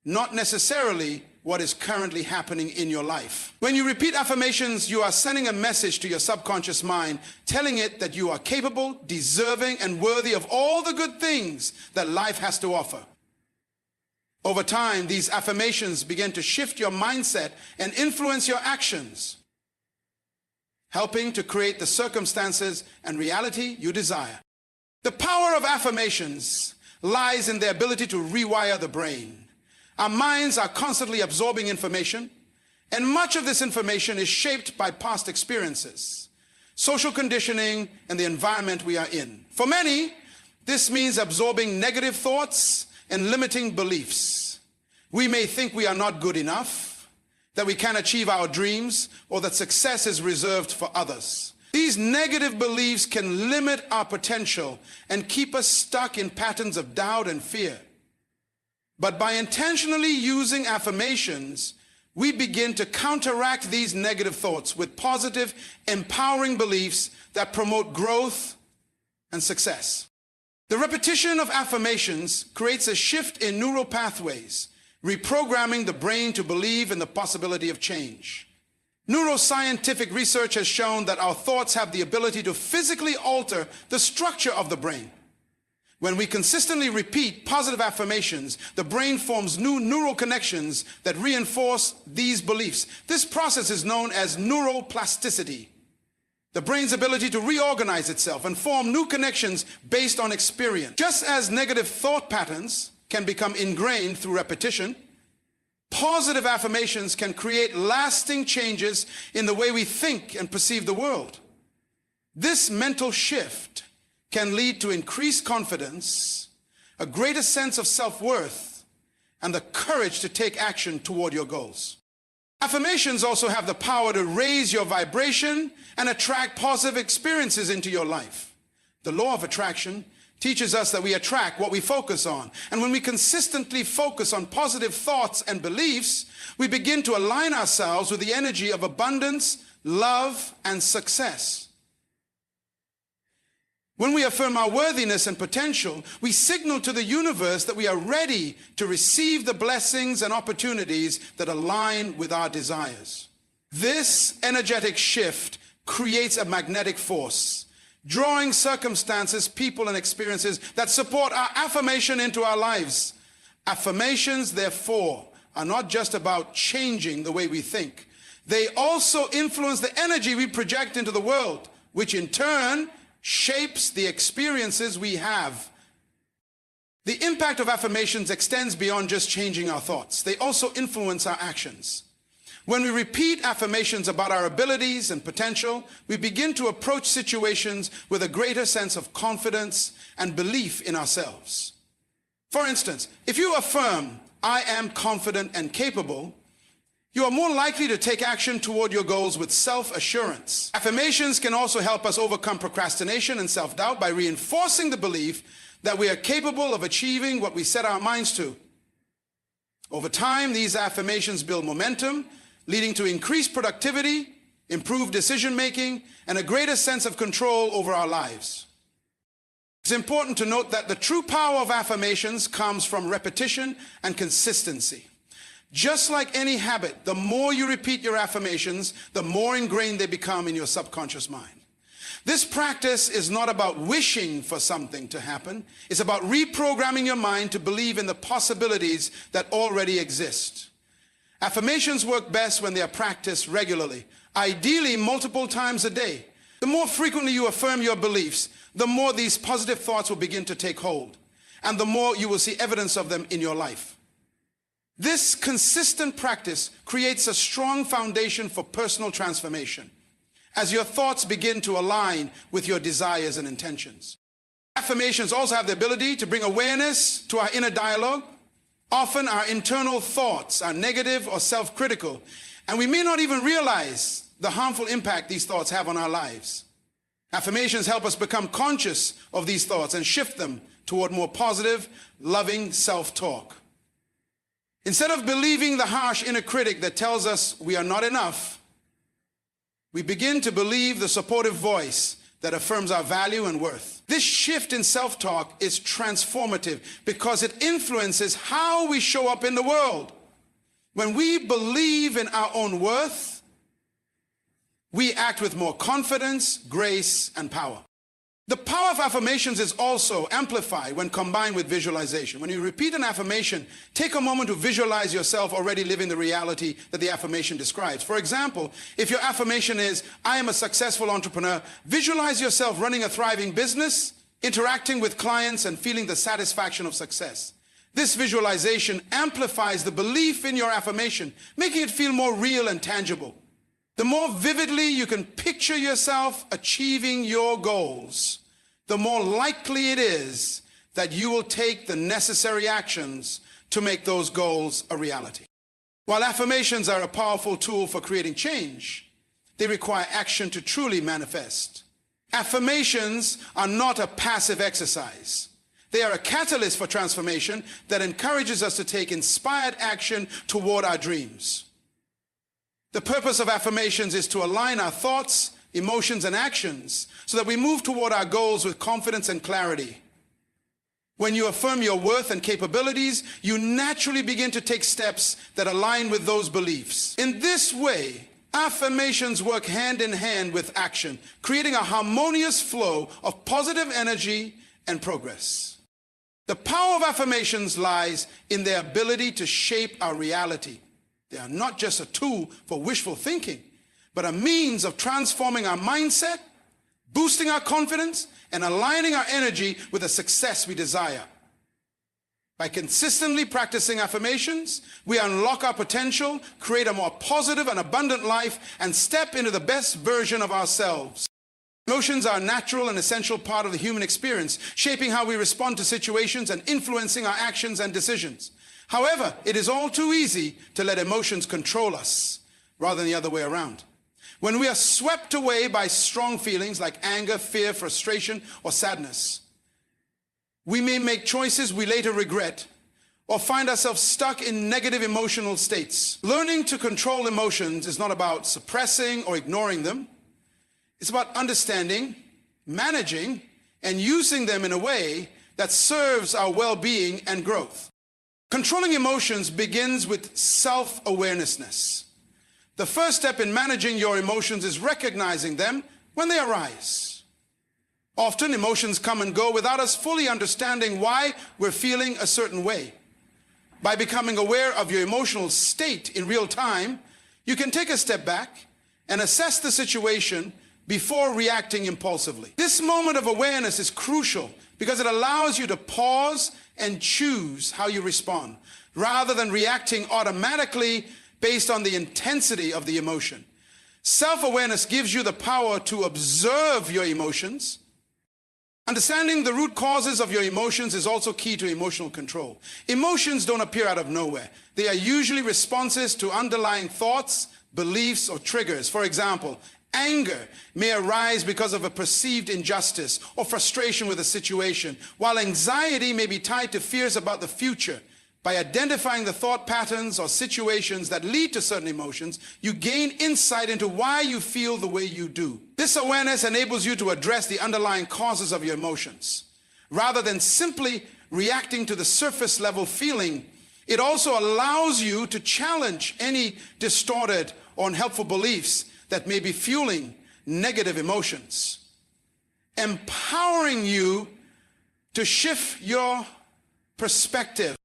not necessarily what is currently happening in your life. When you repeat affirmations, you are sending a message to your subconscious mind, telling it that you are capable, deserving, and worthy of all the good things that life has to offer. Over time, these affirmations begin to shift your mindset and influence your actions, helping to create the circumstances and reality you desire. The power of affirmations lies in their ability to rewire the brain. Our minds are constantly absorbing information, and much of this information is shaped by past experiences, social conditioning, and the environment we are in. For many, this means absorbing negative thoughts and limiting beliefs. We may think we are not good enough, that we can't achieve our dreams, or that success is reserved for others. These negative beliefs can limit our potential and keep us stuck in patterns of doubt and fear. But by intentionally using affirmations, we begin to counteract these negative thoughts with positive, empowering beliefs that promote growth and success. The repetition of affirmations creates a shift in neural pathways, reprogramming the brain to believe in the possibility of change. Neuroscientific research has shown that our thoughts have the ability to physically alter the structure of the brain. When we consistently repeat positive affirmations, the brain forms new neural connections that reinforce these beliefs. This process is known as neuroplasticity, the brain's ability to reorganize itself and form new connections based on experience. Just as negative thought patterns can become ingrained through repetition, positive affirmations can create lasting changes in the way we think and perceive the world. This mental shift can lead to increased confidence, a greater sense of self-worth, and the courage to take action toward your goals. Affirmations also have the power to raise your vibration and attract positive experiences into your life. The law of attraction teaches us that we attract what we focus on. And when we consistently focus on positive thoughts and beliefs, we begin to align ourselves with the energy of abundance, love, and success. When we affirm our worthiness and potential, we signal to the universe that we are ready to receive the blessings and opportunities that align with our desires. This energetic shift creates a magnetic force, drawing circumstances, people, and experiences that support our affirmation into our lives. Affirmations, therefore, are not just about changing the way we think. They also influence the energy we project into the world, which in turn shapes the experiences we have. The impact of affirmations extends beyond just changing our thoughts. They also influence our actions. When we repeat affirmations about our abilities and potential, we begin to approach situations with a greater sense of confidence and belief in ourselves. For instance, if you affirm, "I am confident and capable," you are more likely to take action toward your goals with self-assurance. Affirmations can also help us overcome procrastination and self-doubt by reinforcing the belief that we are capable of achieving what we set our minds to. Over time, these affirmations build momentum, leading to increased productivity, improved decision-making, and a greater sense of control over our lives. It's important to note that the true power of affirmations comes from repetition and consistency. Just like any habit, the more you repeat your affirmations, the more ingrained they become in your subconscious mind. This practice is not about wishing for something to happen. It's about reprogramming your mind to believe in the possibilities that already exist. Affirmations work best when they are practiced regularly, ideally multiple times a day. The more frequently you affirm your beliefs, the more these positive thoughts will begin to take hold, and the more you will see evidence of them in your life. This consistent practice creates a strong foundation for personal transformation as your thoughts begin to align with your desires and intentions. Affirmations also have the ability to bring awareness to our inner dialogue. Often our internal thoughts are negative or self-critical, and we may not even realize the harmful impact these thoughts have on our lives. Affirmations help us become conscious of these thoughts and shift them toward more positive, loving self-talk. Instead of believing the harsh inner critic that tells us we are not enough, we begin to believe the supportive voice that affirms our value and worth. This shift in self-talk is transformative because it influences how we show up in the world. When we believe in our own worth, we act with more confidence, grace, and power. The power of affirmations is also amplified when combined with visualization. When you repeat an affirmation, take a moment to visualize yourself already living the reality that the affirmation describes. For example, if your affirmation is, I am a successful entrepreneur, visualize yourself running a thriving business, interacting with clients, and feeling the satisfaction of success. This visualization amplifies the belief in your affirmation, making it feel more real and tangible. The more vividly you can picture yourself achieving your goals, the more likely it is that you will take the necessary actions to make those goals a reality. While affirmations are a powerful tool for creating change, they require action to truly manifest. Affirmations are not a passive exercise. They are a catalyst for transformation that encourages us to take inspired action toward our dreams. The purpose of affirmations is to align our thoughts, emotions, and actions so that we move toward our goals with confidence and clarity. When you affirm your worth and capabilities, you naturally begin to take steps that align with those beliefs. In this way, affirmations work hand in hand with action, creating a harmonious flow of positive energy and progress. The power of affirmations lies in their ability to shape our reality. They are not just a tool for wishful thinking, but a means of transforming our mindset, boosting our confidence, and aligning our energy with the success we desire. By consistently practicing affirmations, we unlock our potential, create a more positive and abundant life, and step into the best version of ourselves. Emotions are a natural and essential part of the human experience, shaping how we respond to situations and influencing our actions and decisions. However, it is all too easy to let emotions control us rather than the other way around. When we are swept away by strong feelings like anger, fear, frustration, or sadness, we may make choices we later regret or find ourselves stuck in negative emotional states. Learning to control emotions is not about suppressing or ignoring them. It's about understanding, managing, and using them in a way that serves our well-being and growth. Controlling emotions begins with self-awareness. The first step in managing your emotions is recognizing them when they arise. Often emotions come and go without us fully understanding why we're feeling a certain way. By becoming aware of your emotional state in real time, you can take a step back and assess the situation before reacting impulsively. This moment of awareness is crucial because it allows you to pause and choose how you respond, rather than reacting automatically based on the intensity of the emotion. Self-awareness gives you the power to observe your emotions. Understanding the root causes of your emotions is also key to emotional control. Emotions don't appear out of nowhere. They are usually responses to underlying thoughts, beliefs, or triggers. For example, anger may arise because of a perceived injustice or frustration with a situation, while anxiety may be tied to fears about the future. By identifying the thought patterns or situations that lead to certain emotions, you gain insight into why you feel the way you do. This awareness enables you to address the underlying causes of your emotions. Rather than simply reacting to the surface level feeling, it also allows you to challenge any distorted or unhelpful beliefs that may be fueling negative emotions, empowering you to shift your perspective.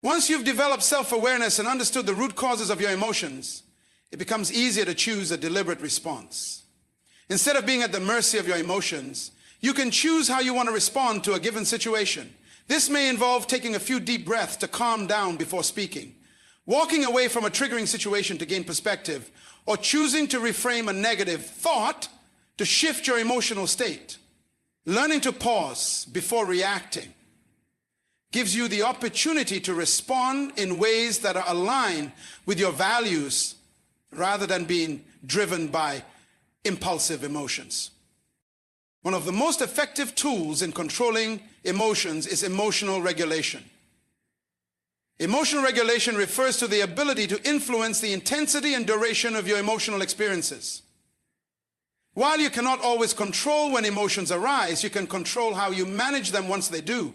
Once you've developed self-awareness and understood the root causes of your emotions, it becomes easier to choose a deliberate response. Instead of being at the mercy of your emotions, you can choose how you want to respond to a given situation. This may involve taking a few deep breaths to calm down before speaking, walking away from a triggering situation to gain perspective, or choosing to reframe a negative thought to shift your emotional state. Learning to pause before reacting gives you the opportunity to respond in ways that are aligned with your values rather than being driven by impulsive emotions. One of the most effective tools in controlling emotions is emotional regulation. Emotional regulation refers to the ability to influence the intensity and duration of your emotional experiences. While you cannot always control when emotions arise, you can control how you manage them once they do.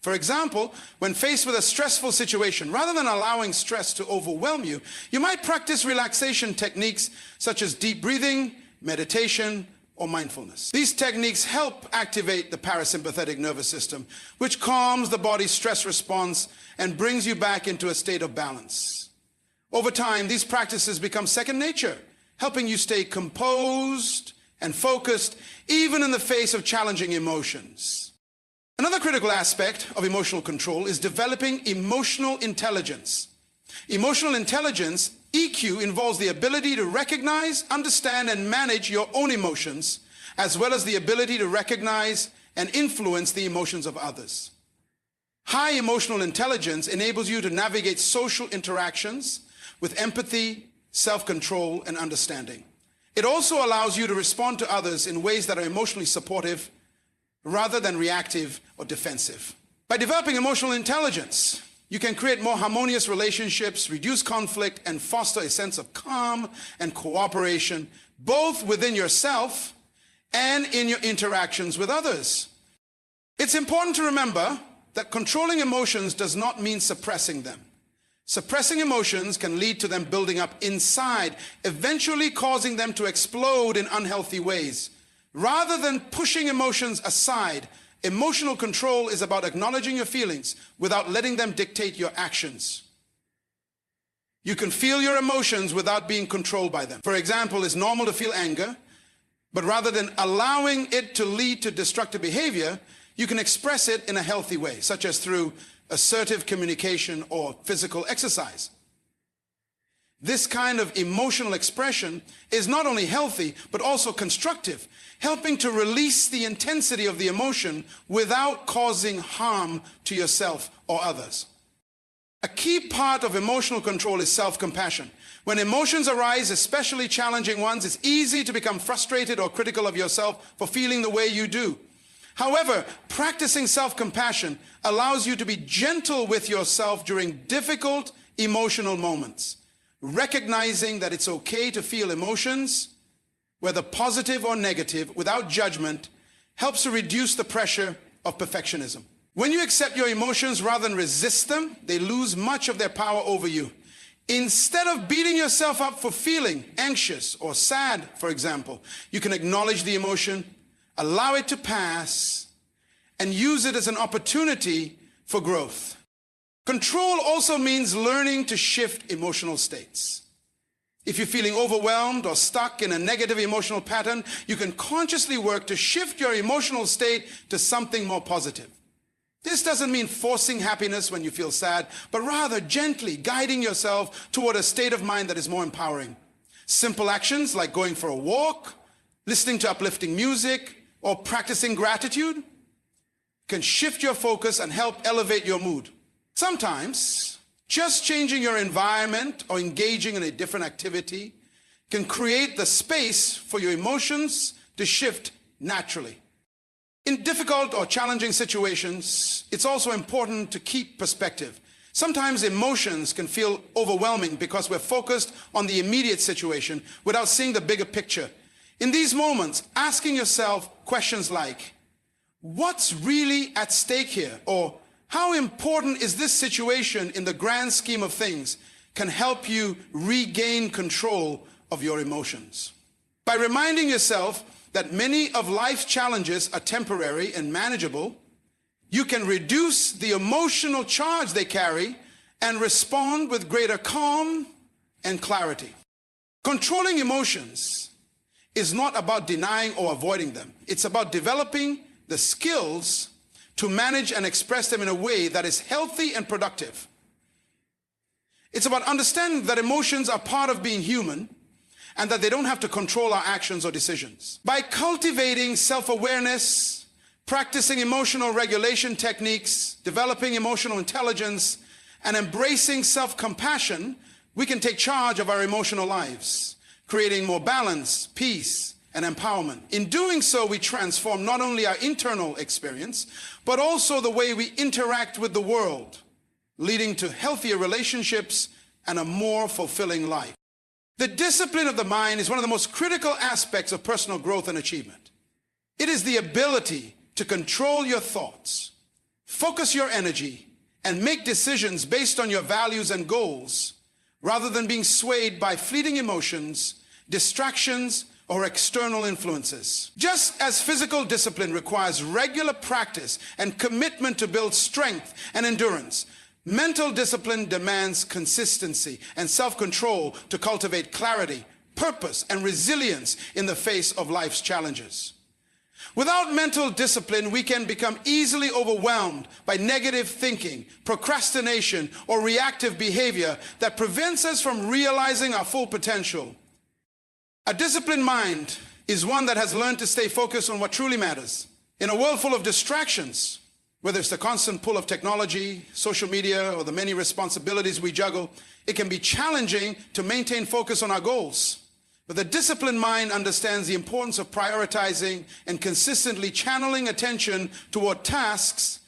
For example, when faced with a stressful situation, rather than allowing stress to overwhelm you, you might practice relaxation techniques such as deep breathing, meditation, or mindfulness. These techniques help activate the parasympathetic nervous system, which calms the body's stress response and brings you back into a state of balance. Over time, these practices become second nature, helping you stay composed and focused, even in the face of challenging emotions. Another critical aspect of emotional control is developing emotional intelligence. Emotional intelligence, EQ, involves the ability to recognize, understand, and manage your own emotions, as well as the ability to recognize and influence the emotions of others. High emotional intelligence enables you to navigate social interactions with empathy, self-control, and understanding. It also allows you to respond to others in ways that are emotionally supportive rather than reactive or defensive. By developing emotional intelligence, you can create more harmonious relationships, reduce conflict, and foster a sense of calm and cooperation, both within yourself and in your interactions with others. It's important to remember that controlling emotions does not mean suppressing them. Suppressing emotions can lead to them building up inside, eventually causing them to explode in unhealthy ways. Rather than pushing emotions aside, emotional control is about acknowledging your feelings without letting them dictate your actions. You can feel your emotions without being controlled by them. For example, it's normal to feel anger, but rather than allowing it to lead to destructive behavior, you can express it in a healthy way, such as through assertive communication or physical exercise. This kind of emotional expression is not only healthy, but also constructive, helping to release the intensity of the emotion without causing harm to yourself or others. A key part of emotional control is self-compassion. When emotions arise, especially challenging ones, it's easy to become frustrated or critical of yourself for feeling the way you do. However, practicing self-compassion allows you to be gentle with yourself during difficult emotional moments. Recognizing that it's okay to feel emotions, whether positive or negative, without judgment, helps to reduce the pressure of perfectionism. When you accept your emotions rather than resist them, they lose much of their power over you. Instead of beating yourself up for feeling anxious or sad, for example, you can acknowledge the emotion, allow it to pass, and use it as an opportunity for growth. Control also means learning to shift emotional states. If you're feeling overwhelmed or stuck in a negative emotional pattern, you can consciously work to shift your emotional state to something more positive. This doesn't mean forcing happiness when you feel sad, but rather gently guiding yourself toward a state of mind that is more empowering. Simple actions like going for a walk, listening to uplifting music, or practicing gratitude can shift your focus and help elevate your mood. Sometimes, just changing your environment or engaging in a different activity can create the space for your emotions to shift naturally. In difficult or challenging situations, it's also important to keep perspective. Sometimes emotions can feel overwhelming because we're focused on the immediate situation without seeing the bigger picture. In these moments, asking yourself questions like, what's really at stake here? Or how important is this situation in the grand scheme of things can help you regain control of your emotions. By reminding yourself that many of life's challenges are temporary and manageable, you can reduce the emotional charge they carry and respond with greater calm and clarity. Controlling emotions is not about denying or avoiding them. It's about developing the skills to manage and express them in a way that is healthy and productive. It's about understanding that emotions are part of being human and that they don't have to control our actions or decisions. By cultivating self-awareness, practicing emotional regulation techniques, developing emotional intelligence, and embracing self-compassion, we can take charge of our emotional lives, creating more balance, peace, and empowerment. In doing so, we transform not only our internal experience, but also the way we interact with the world, leading to healthier relationships and a more fulfilling life. The discipline of the mind is one of the most critical aspects of personal growth and achievement. It is the ability to control your thoughts, focus your energy, and make decisions based on your values and goals, rather than being swayed by fleeting emotions, distractions, or external influences. Just as physical discipline requires regular practice and commitment to build strength and endurance, mental discipline demands consistency and self-control to cultivate clarity, purpose, and resilience in the face of life's challenges. Without mental discipline, we can become easily overwhelmed by negative thinking, procrastination, or reactive behavior that prevents us from realizing our full potential. A disciplined mind is one that has learned to stay focused on what truly matters. In a world full of distractions, whether it's the constant pull of technology, social media, or the many responsibilities we juggle, it can be challenging to maintain focus on our goals. But the disciplined mind understands the importance of prioritizing and consistently channeling attention toward tasks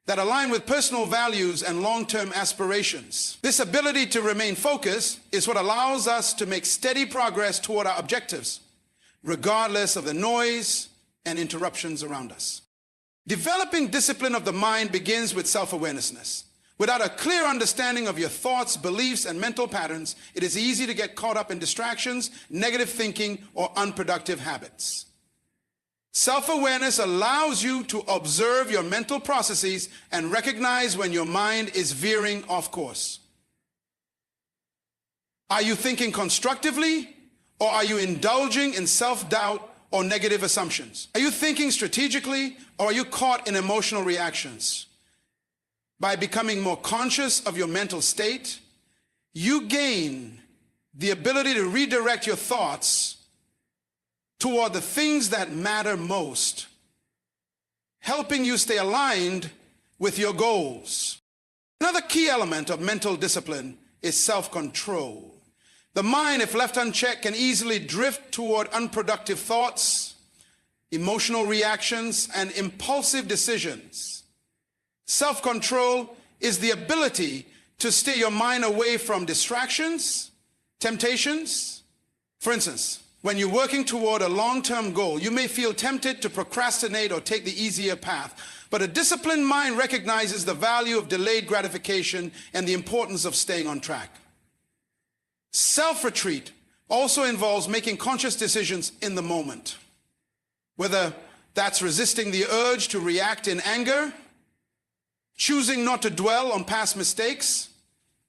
that align with personal values and long-term aspirations. This ability to remain focused is what allows us to make steady progress toward our objectives, regardless of the noise and interruptions around us. Developing discipline of the mind begins with self-awareness. Without a clear understanding of your thoughts, beliefs, and mental patterns, it is easy to get caught up in distractions, negative thinking, or unproductive habits. Self-awareness allows you to observe your mental processes and recognize when your mind is veering off course. Are you thinking constructively, or are you indulging in self-doubt or negative assumptions? Are you thinking strategically, or are you caught in emotional reactions? By becoming more conscious of your mental state, you gain the ability to redirect your thoughts toward the things that matter most, helping you stay aligned with your goals. Another key element of mental discipline is self-control. The mind, if left unchecked, can easily drift toward unproductive thoughts, emotional reactions, and impulsive decisions. Self-control is the ability to steer your mind away from distractions, temptations. For instance, when you're working toward a long-term goal, you may feel tempted to procrastinate or take the easier path. But a disciplined mind recognizes the value of delayed gratification and the importance of staying on track. Self-retreat also involves making conscious decisions in the moment. Whether that's resisting the urge to react in anger, choosing not to dwell on past mistakes,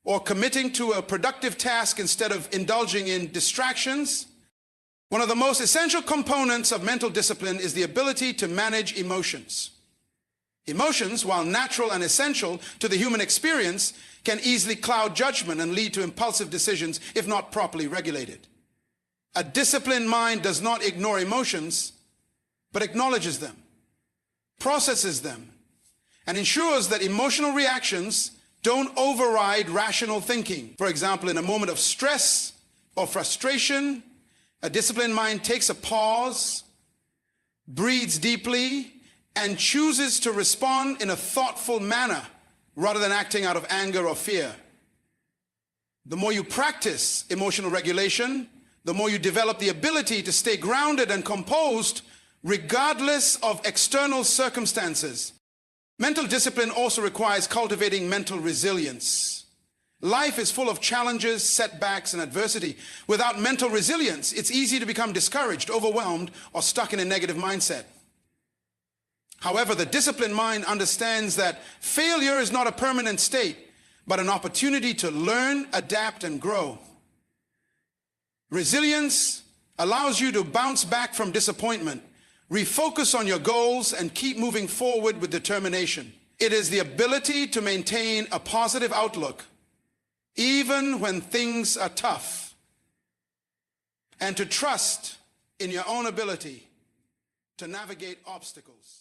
or committing to a productive task instead of indulging in distractions. One of the most essential components of mental discipline is the ability to manage emotions. Emotions, while natural and essential to the human experience, can easily cloud judgment and lead to impulsive decisions if not properly regulated. A disciplined mind does not ignore emotions, but acknowledges them, processes them, and ensures that emotional reactions don't override rational thinking. For example, in a moment of stress or frustration, a disciplined mind takes a pause, breathes deeply, and chooses to respond in a thoughtful manner rather than acting out of anger or fear. The more you practice emotional regulation, the more you develop the ability to stay grounded and composed regardless of external circumstances. Mental discipline also requires cultivating mental resilience. Life is full of challenges, setbacks, and adversity. Without mental resilience, it's easy to become discouraged, overwhelmed, or stuck in a negative mindset. However, the disciplined mind understands that failure is not a permanent state, but an opportunity to learn, adapt, and grow. Resilience allows you to bounce back from disappointment, refocus on your goals, and keep moving forward with determination. It is the ability to maintain a positive outlook, even when things are tough, and to trust in your own ability to navigate obstacles.